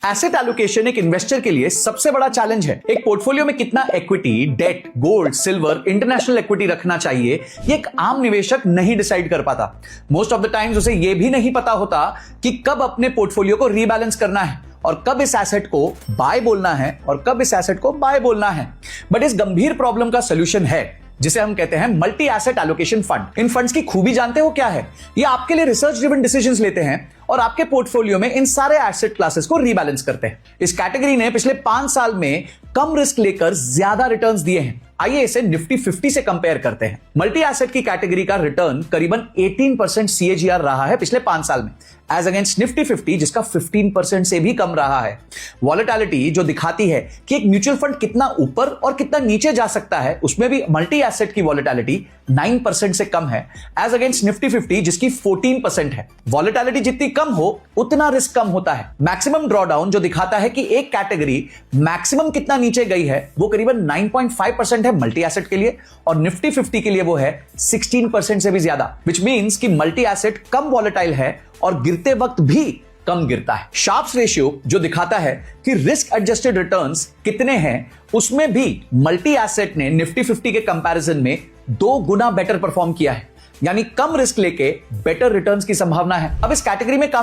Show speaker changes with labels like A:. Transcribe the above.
A: Asset allocation एक investor के लिए सबसे बड़ा चैलेंज है। एक पोर्टफोलियो में कितना equity, debt, gold, silver, international equity रखना चाहिए, ये एक आम निवेशक नहीं डिसाइड कर पाता। मोस्ट ऑफ द टाइम्स उसे यह भी नहीं पता होता कि कब अपने पोर्टफोलियो को रीबैलेंस करना है और कब इस एसेट को बाय बोलना है और कब इस एसेट को बाय बोलना है। बट इस गंभीर प्रॉब्लम का सोल्यूशन है जिसे हम कहते हैं मल्टी एसेट एलोकेशन फंड। इन फंड्स की खूबी जानते हो क्या है? ये आपके लिए रिसर्च ड्रिवन डिसीजंस लेते हैं और आपके पोर्टफोलियो में इन सारे एसेट क्लासेस को रीबैलेंस करते हैं। इस कैटेगरी ने पिछले 5 साल में कम रिस्क लेकर ज्यादा रिटर्न्स दिए हैं। आइए इसे निफ्टी 50 से कंपेयर करते हैं। मल्टी एसेट की कैटेगरी का रिटर्न करीबन 18% CAGR रहा है पिछले 5 साल में, एज अगेंस्ट निफ्टी 50 जिसका 15% से भी कम रहा है। वॉलेटिलिटी जो दिखाती है कि एक म्यूचुअल फंड कितना ऊपर और कितना नीचे जा सकता है, उसमें भी मल्टी एसेट की वॉलेटिलिटी 9% से कम है, एज अगेंस्ट निफ्टी 50 जिसकी 14% है। वॉलेटिलिटी जितनी कम हो उतना रिस्क कम होता है। मैक्सिमम ड्रॉडाउन जो दिखाता है कि एक कैटेगरी मैक्सिमम कितना नीचे गई है, वो करीबन 9.5% है मल्टी एसेट के लिए, और निफ्टी 50 के लिए वो है 16% से भी ज्यादा, विच मींस कि मल्टी एसेट कम वॉलेटाइल है और गिरते वक्त भी कम गिरता है। शार्प्स रेशियो जो दिखाता है कि रिस्क एडजस्टेड रिटर्न्स कितने हैं, उसमें भी मल्टी एसेट ने निफ्टी 50 के कंपैरिजन में 2 गुना बेटर परफॉर्म किया है, यानी कम रिस्क लेके बेटर रिटर्न्स की संभावना है। अब इस कैटेगरी में